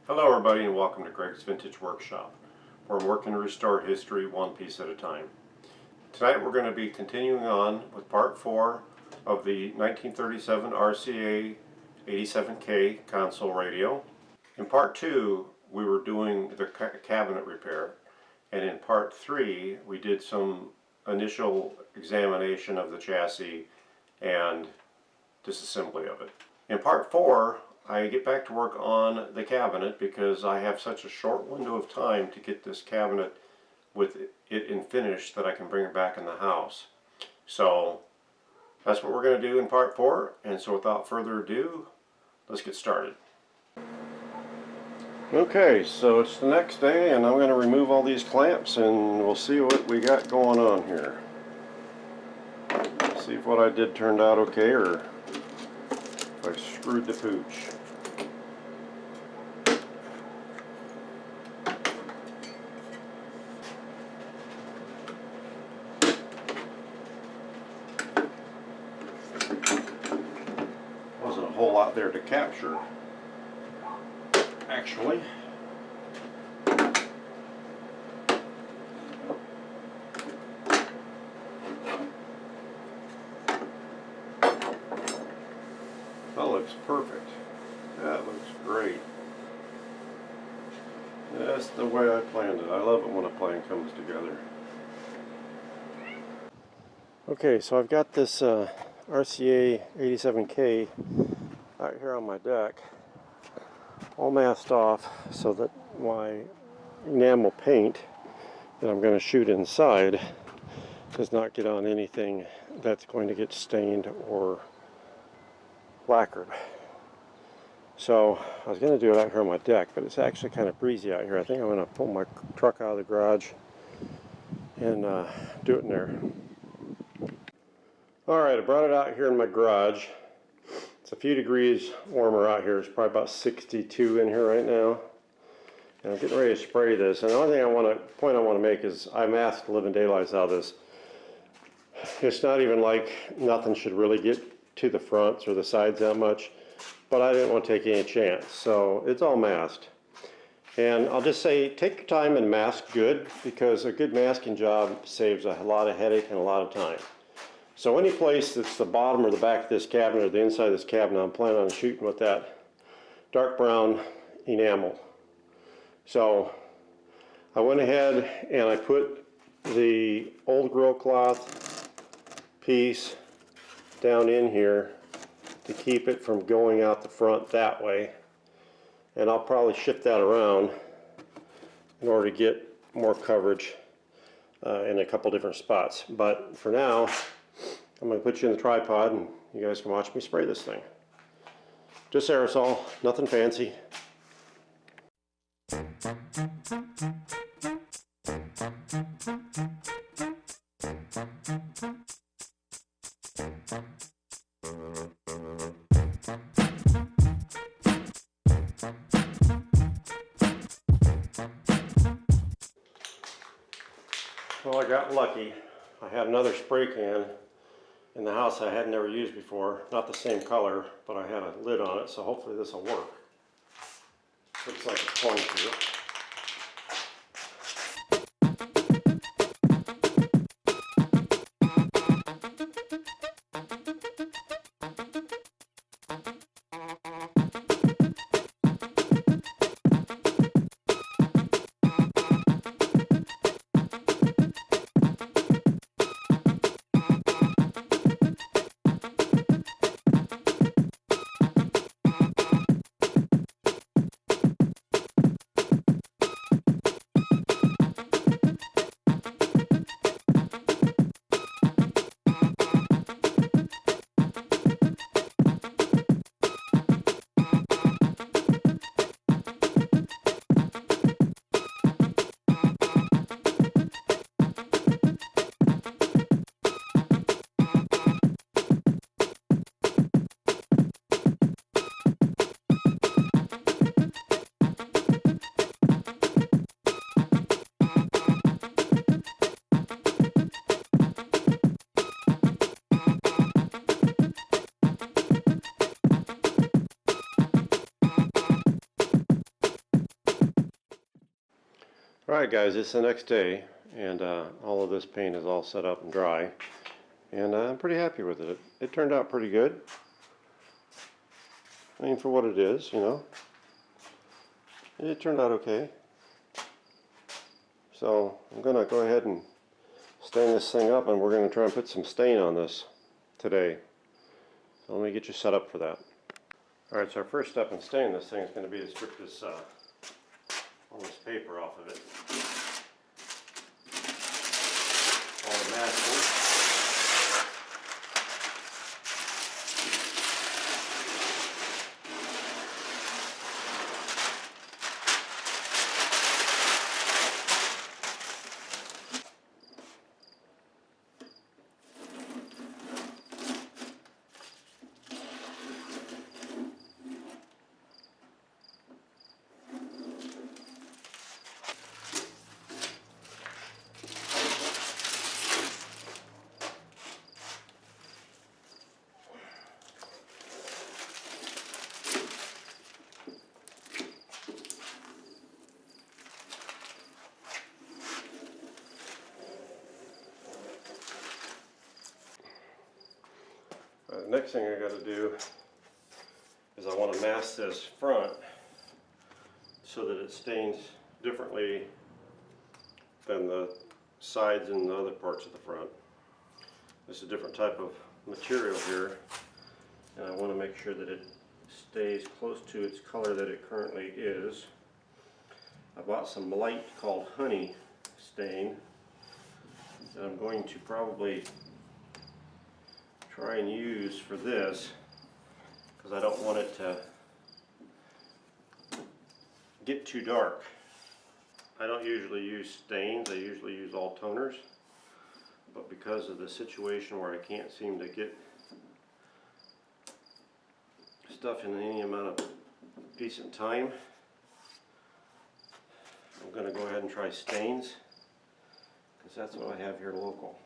Hello everybody and welcome to Gregg's Vintage Workshop, where I'm working to restore history one piece at a time. Tonight we're going to be continuing on with part 4 of the 1937 RCA 87K console radio. In part 2 we were doing the cabinet repair, and in part 3 we did some initial examination of the chassis and disassembly of it. In part 4 I get back to work on the cabinet because I have such a short window of time to get this cabinet with it in finish that I can bring it back in the house. So that's what we're going to do in part 4, and so without further ado, let's get started. Okay, so it's the next day and I'm going to remove all these clamps and we'll see what we got going on here. See if what I did turned out okay or if I screwed the pooch. Wasn't a whole lot there to capture, actually. That looks perfect. That looks great. That's the way I planned it. I love it when a plan comes together. Okay, so I've got this RCA 87K out here on my deck, all masked off so that my enamel paint that I'm going to shoot inside does not get on anything that's going to get stained or lacquered. So I was going to do it out here on my deck, but it's actually kind of breezy out here. I think I'm going to pull my truck out of the garage and do it in there. Alright, I brought it out here in my garage. It's a few degrees warmer out here. It's probably about 62 in here right now. And I'm getting ready to spray this. And the only thing I want to make is I masked living daylights out of this. It's not even like nothing should really get to the fronts or the sides that much, but I didn't want to take any chance. So it's all masked. And I'll just say, take your time and mask good, because a good masking job saves a lot of headache and a lot of time. So any place that's the bottom or the back of this cabinet or the inside of this cabinet, I'm planning on shooting with that dark brown enamel. So I went ahead and I put the old grill cloth piece down in here to keep it from going out the front that way. And I'll probably shift that around in order to get more coverage in a couple different spots. But for now, I'm going to put you in the tripod and you guys can watch me spray this thing. Just aerosol, nothing fancy. Well, I got lucky. I had another spray can in the house I had never used before. Not the same color, but I had a lid on it, so hopefully this will work. Looks like it's going to. Alright guys, it's the next day, and all of this paint is all set up and dry, and I'm pretty happy with it. It turned out pretty good. I mean, for what it is, you know, it turned out okay. So I'm going to go ahead and stain this thing up, and we're going to try and put some stain on this today. So let me get you set up for that. Alright, so our first step in staining this thing is going to be to strip this all this paper off of it. All the masking. The next thing I got to do is I want to mask this front so that it stains differently than the sides and the other parts of the front. This is a different type of material here, and I want to make sure that it stays close to its color that it currently is. I bought some light called honey stain that I'm going to probably try and use for this, because I don't want it to get too dark. I don't usually use stains, I usually use all toners, but because of the situation where I can't seem to get stuff in any amount of decent time, I'm going to go ahead and try stains, because that's what I have here local.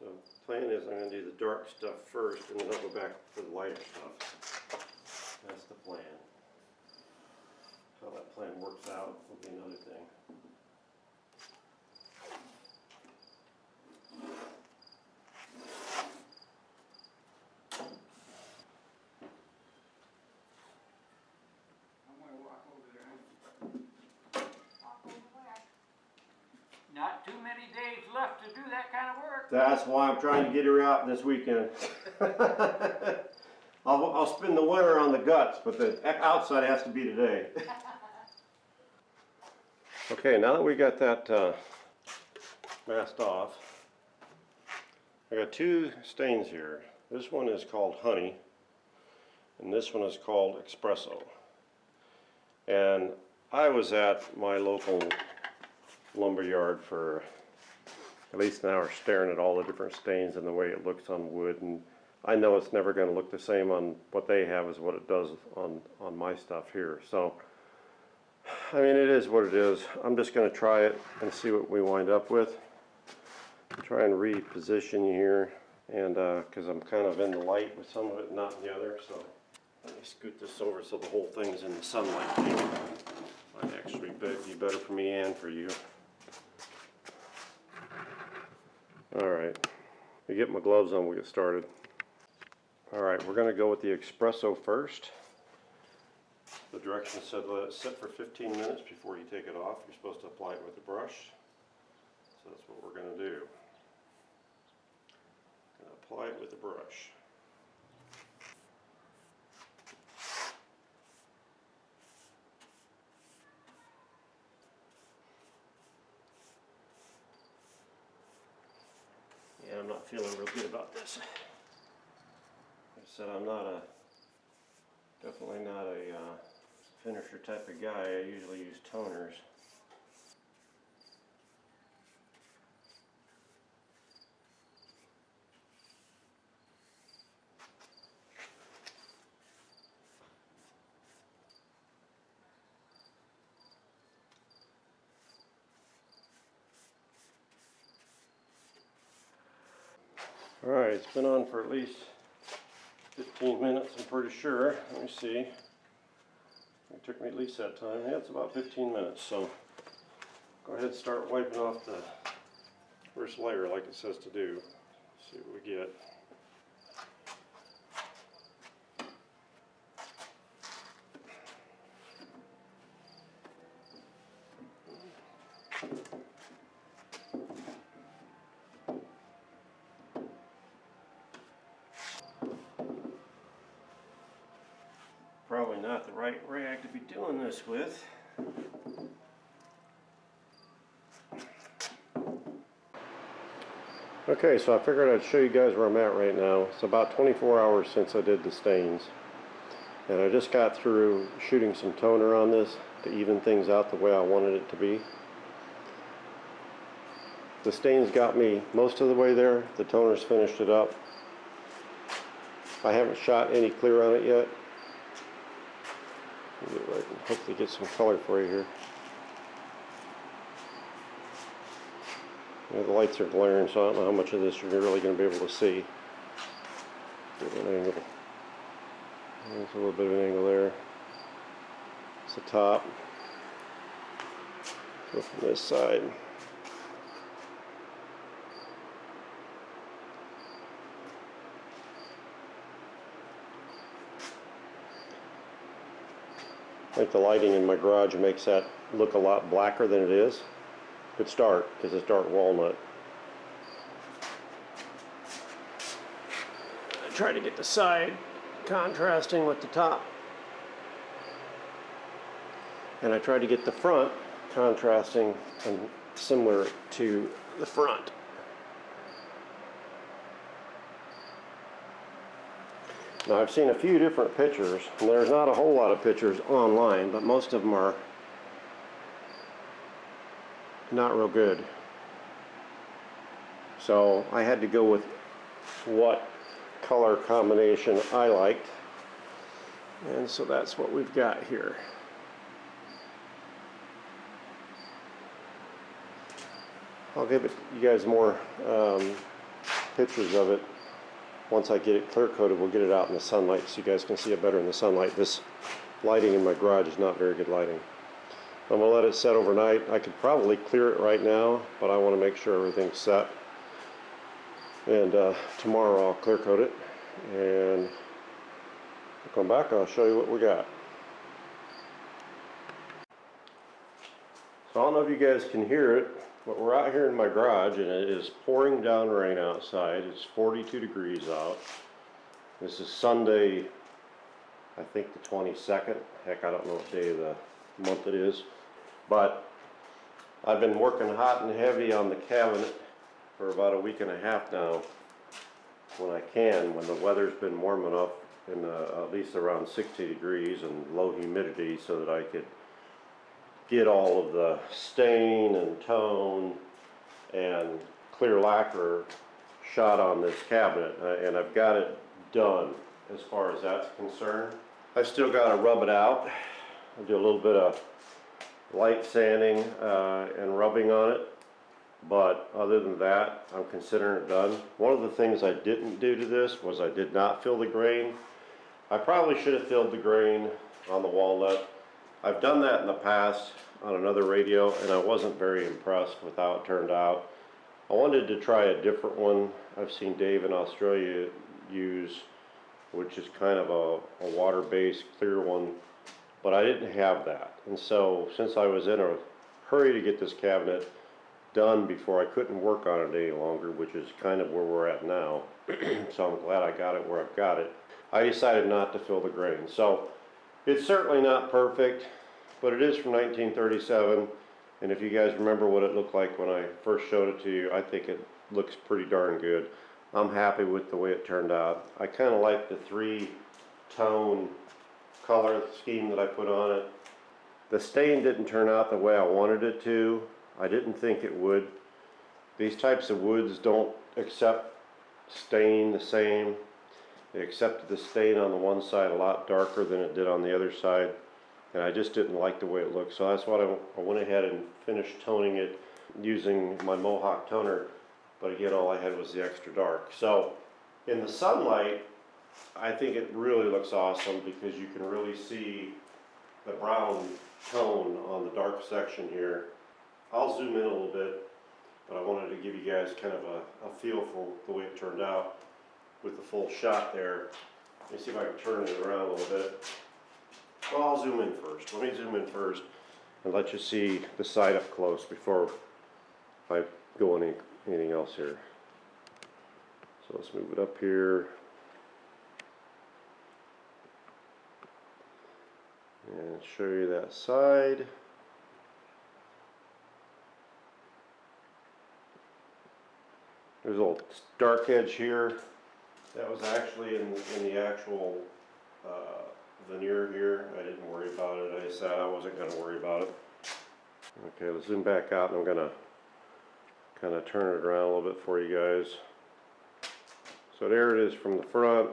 So the plan is I'm going to do the dark stuff first, and then I'll go back for the lighter stuff. That's the plan. How that plan works out will be another thing. I'm going to walk over there. Walk over where? Not too many days left to do that kind of work. That's why I'm trying to get her out this weekend. I'll spend the winter on the guts, but the outside has to be today. Okay, now that we got that masked off, I got two stains here. This one is called Honey, and this one is called Espresso. And I was at my local lumber yard for at least an hour staring at all the different stains and the way it looks on wood, and I know it's never going to look the same on what they have as what it does on my stuff here. So I mean, it is what it is. I'm just going to try it and see what we wind up with. Try and reposition here, and because I'm kind of in the light with some of it, not in the other. So let me scoot this over so the whole thing's in the sunlight. Might actually be better for me and for you. Alright, we get my gloves on, we'll get started. Alright, we're going to go with the Espresso first. The directions said let it sit for 15 minutes before you take it off. You're supposed to apply it with a brush. So that's what we're going to do. Going to apply it with a brush. Yeah, I'm not feeling real good about this. Like I said, I'm definitely not a finisher type of guy. I usually use toners. Alright, it's been on for at least 15 minutes, I'm pretty sure. Let me see. It took me at least that time. Yeah, it's about 15 minutes, so Go ahead and start wiping off the first layer like it says to do. See what we get. Probably not the right rag to be doing this with. Okay, so I figured I'd show you guys where I'm at right now. It's about 24 hours since I did the stains. And I just got through shooting some toner on this to even things out the way I wanted it to be. The stains got me most of the way there. The toner's finished it up. I haven't shot any clear on it yet. Hopefully get some color for you here. The lights are glaring, so I don't know how much of this you're really going to be able to see. Get an angle. There's a little bit of an angle there. It's the top. Go from this side. I think the lighting in my garage makes that look a lot blacker than it is. Good start, because it's dark walnut. I try to get the side contrasting with the top. And I try to get the front contrasting and similar to the front. Now I've seen a few different pictures, and there's not a whole lot of pictures online, but most of them are not real good. So I had to go with what color combination I liked, and so that's what we've got here. I'll give you guys more pictures of it. Once I get it clear coated, we'll get it out in the sunlight so you guys can see it better in the sunlight. This lighting in my garage is not very good lighting. I'm going to let it set overnight. I could probably clear it right now, but I want to make sure everything's set. And tomorrow I'll clear coat it, and I'll come back, I'll show you what we got. So I don't know if you guys can hear it, but we're out here in my garage and it is pouring down rain outside. It's 42 degrees out. This is Sunday, I think the 22nd. Heck, I don't know what day of the month it is. But I've been working hot and heavy on the cabinet for about a week and a half now. When I can, when the weather's been warm enough, in at least around 60 degrees and low humidity, so that I could get all of the stain and tone and clear lacquer shot on this cabinet, and I've got it done as far as that's concerned. I've still got to rub it out. I'll do a little bit of light sanding and rubbing on it, but other than that, I'm considering it done. One of the things I didn't do to this was I did not fill the grain. I probably should have filled the grain on the walnut. I've done that in the past on another radio, and I wasn't very impressed with how it turned out. I wanted to try a different one I've seen Dave in Australia use, which is kind of a water-based clear one, but I didn't have that. And so since I was in a hurry to get this cabinet done before I couldn't work on it any longer, which is kind of where we're at now, so I'm glad I got it where I've got it, I decided not to fill the grain. So it's certainly not perfect, but it is from 1937, and if you guys remember what it looked like when I first showed it to you, I think it looks pretty darn good. I'm happy with the way it turned out. I kind of like the 3-tone color scheme that I put on it. The stain didn't turn out the way I wanted it to. I didn't think it would. These types of woods don't accept stain the same. They accepted the stain on the one side a lot darker than it did on the other side, and I just didn't like the way it looked. So that's why I went ahead and finished toning it using my Mohawk toner, but again, all I had was the extra dark. So in the sunlight, I think it really looks awesome because you can really see the brown tone on the dark section here. I'll zoom in a little bit, but I wanted to give you guys kind of a feel for the way it turned out with the full shot there. Let me see if I can turn it around a little bit. Well, I'll zoom in first. Let me zoom in first and let you see the side up close before I go anything else here. So let's move it up here. And show you that side. There's a little dark edge here. That was actually in the actual veneer here. I didn't worry about it. I said I wasn't going to worry about it. Okay, let's zoom back out, and I'm going to kind of turn it around a little bit for you guys. So there it is from the front.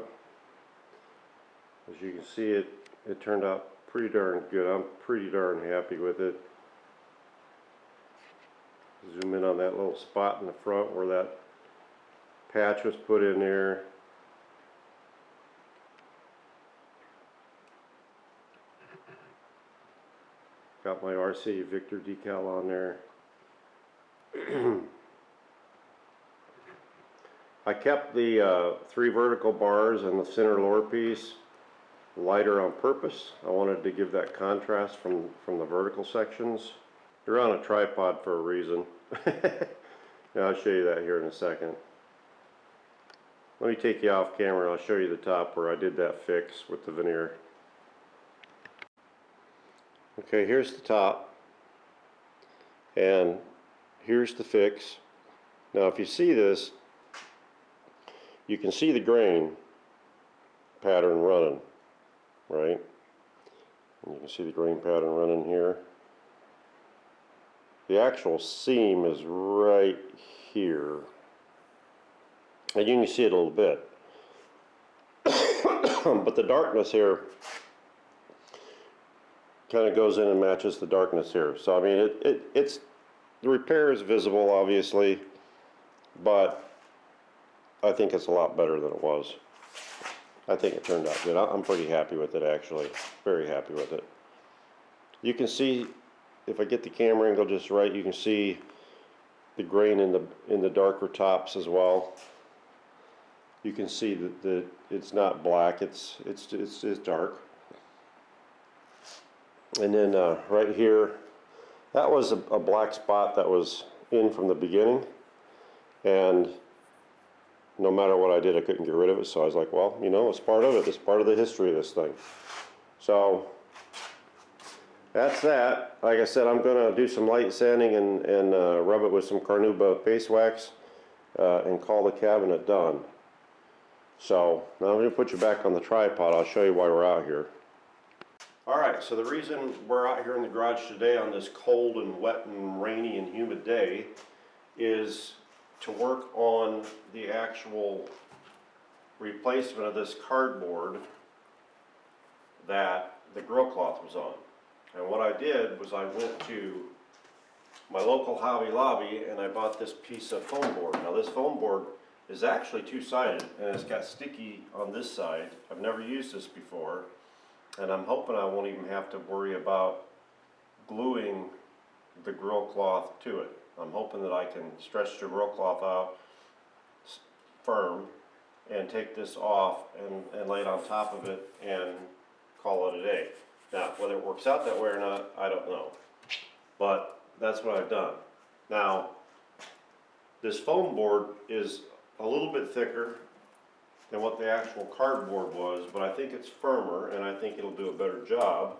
As you can see, it turned out pretty darn good. I'm pretty darn happy with it. Zoom in on that little spot in the front where that patch was put in there. Got my RCA Victor decal on there. I kept the 3 vertical bars and the center lower piece lighter on purpose. I wanted to give that contrast from the vertical sections. They're on a tripod for a reason. Now I'll show you that here in a second. Let me take you off camera and I'll show you the top where I did that fix with the veneer. Okay, here's the top, and here's the fix. Now if you see this, you can see the grain pattern running, right? And you can see the grain pattern running here. The actual seam is right here, and you can see it a little bit. But the darkness here kind of goes in and matches the darkness here. So I mean, it's the repair is visible, obviously, but I think it's a lot better than it was. I think it turned out good. I'm pretty happy with it, actually. Very happy with it. You can see, if I get the camera angle just right, you can see the grain in the darker tops as well. You can see that it's not black, it's dark. And then right here, that was a black spot that was in from the beginning, and no matter what I did, I couldn't get rid of it. So I was like, well, you know, it's part of it. It's part of the history of this thing. So that's that. Like I said, I'm going to do some light sanding and rub it with some Carnauba paste wax and call the cabinet done. So now I'm going to put you back on the tripod. I'll show you why we're out here. Alright, so the reason we're out here in the garage today on this cold and wet and rainy and humid day is to work on the actual replacement of this cardboard that the grill cloth was on. And what I did was I went to my local Hobby Lobby and I bought this piece of foam board. Now this foam board is actually two-sided and it's got sticky on this side. I've never used this before, and I'm hoping I won't even have to worry about gluing the grill cloth to it. I'm hoping that I can stretch the grill cloth out firm and take this off and lay it on top of it and call it a day. Now, whether it works out that way or not, I don't know. But that's what I've done. Now, this foam board is a little bit thicker than what the actual cardboard was, but I think it's firmer and I think it'll do a better job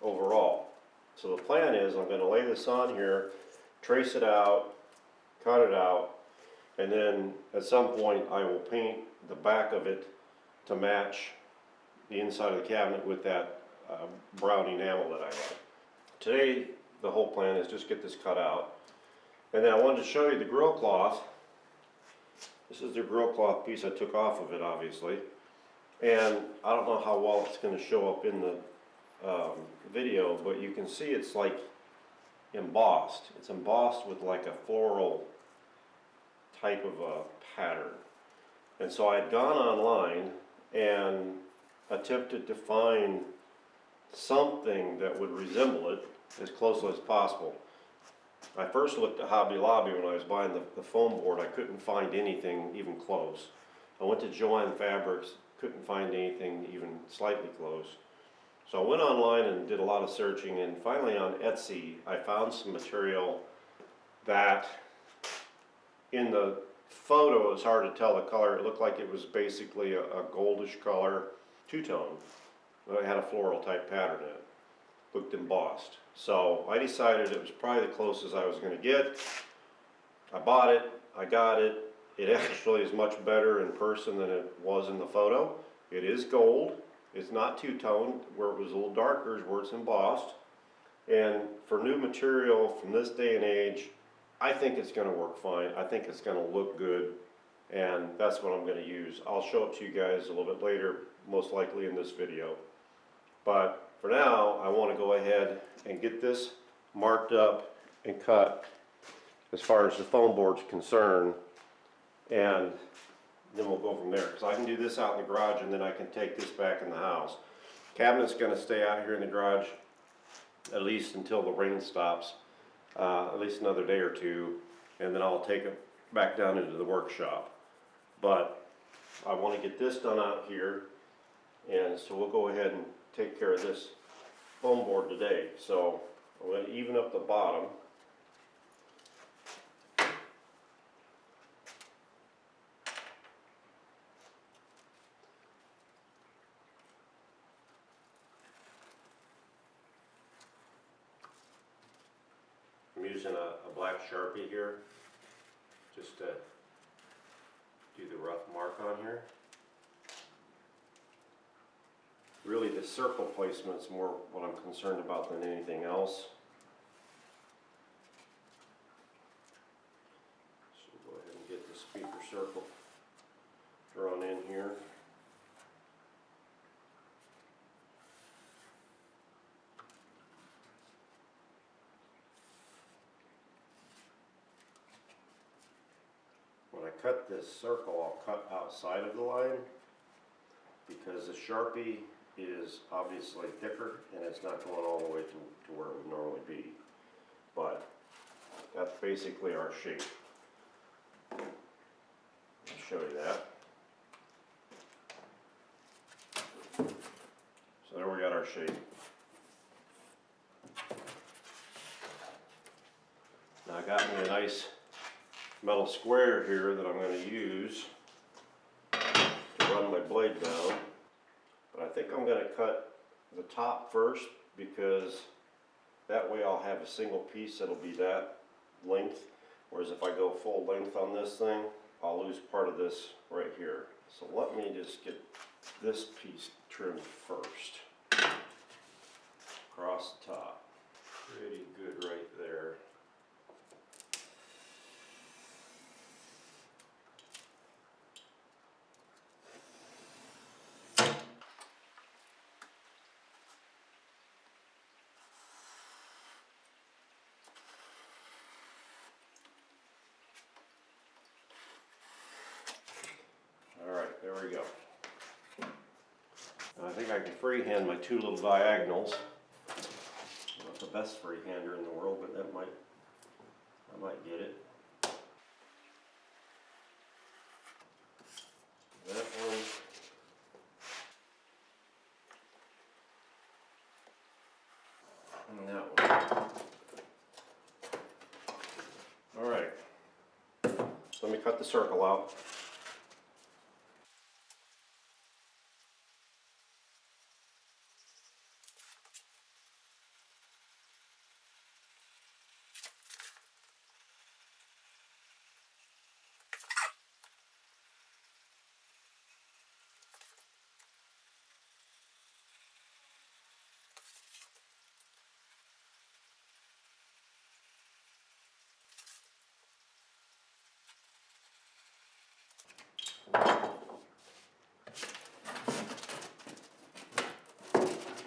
overall. So the plan is I'm going to lay this on here, trace it out, cut it out, and then at some point I will paint the back of it to match the inside of the cabinet with that brown enamel that I have. Today the whole plan is just get this cut out, and then I wanted to show you the grill cloth. This is the grill cloth piece I took off of it, obviously, and I don't know how well it's going to show up in the video, but you can see it's like embossed. It's embossed with like a floral type of a pattern. And so I had gone online and attempted to find something that would resemble it as closely as possible. I first looked at Hobby Lobby when I was buying the foam board. I couldn't find anything even close. I went to Joann Fabrics, couldn't find anything even slightly close. So I went online and did a lot of searching, and finally on Etsy I found some material that in the photo it was hard to tell the color. It looked like it was basically a goldish color, two-tone, but it had a floral type pattern in it. Looked embossed. So I decided it was probably the closest I was going to get. I bought it, I got it. It actually is much better in person than it was in the photo. It is gold. It's not two-tone. Where it was a little darker is where it's embossed. And for new material from this day and age, I think it's going to work fine. I think it's going to look good, and that's what I'm going to use. I'll show it to you guys a little bit later, most likely in this video. But for now, I want to go ahead and get this marked up and cut as far as the foam board's concerned, and then we'll go from there. Because I can do this out in the garage, and then I can take this back in the house. Cabinet's going to stay out here in the garage at least until the rain stops, at least another day or two, and then I'll take it back down into the workshop. But I want to get this done out here, and so we'll go ahead and take care of this foam board today. So I'm going to even up the bottom. I'm using a black Sharpie here just to do the rough mark on here. Really the circle placement's more what I'm concerned about than anything else. So go ahead and get the speaker circle drawn in here. When I cut this circle, I'll cut outside of the line because the Sharpie is obviously thicker and it's not going all the way to where it would normally be. But that's basically our shape. I'll show you that. So there we got our shape. Now I got me a nice metal square here that I'm going to use to run my blade down. But I think I'm going to cut the top first because that way I'll have a single piece that'll be that length. Whereas if I go full length on this thing, I'll lose part of this right here. So let me just get this piece trimmed first. Across the top. Pretty good right there. There we go. I think I can freehand my two little diagonals. I'm not the best freehander in the world, but I might get it. That one. And that one. All right. So let me cut the circle out.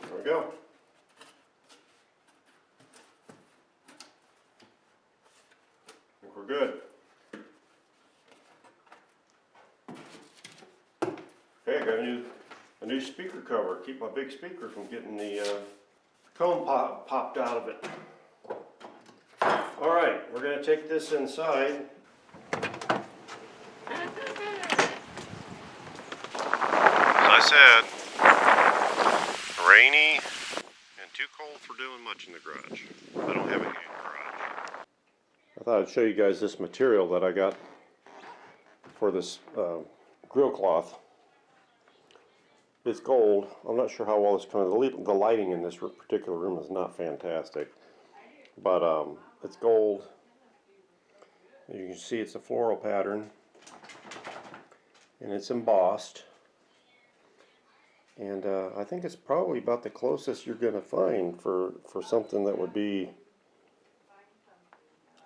There we go. I think we're good. Okay, I got a new speaker cover. Keep my big speaker from getting the cone popped out of it. All right, we're going to take this inside. As I said, rainy and too cold for doing much in the garage. I don't have a heated garage. I thought I'd show you guys this material that I got for this grill cloth. It's gold. I'm not sure how well it's coming. The lighting in this particular room is not fantastic, but it's gold. You can see it's a floral pattern, and it's embossed. And I think it's probably about the closest you're going to find for something that would be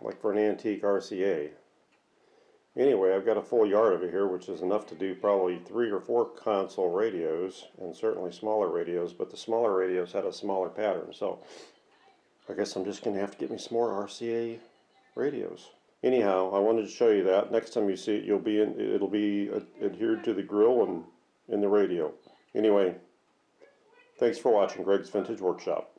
like for an antique RCA. Anyway, I've got a full yard of it here, which is enough to do probably 3 or 4 console radios, and certainly smaller radios, but the smaller radios had a smaller pattern, so I guess I'm just going to have to get me some more RCA radios. Anyhow, I wanted to show you that. Next time you see it, it'll be adhered to the grill and in the radio. Anyway, thanks for watching Gregg's Vintage Workshop.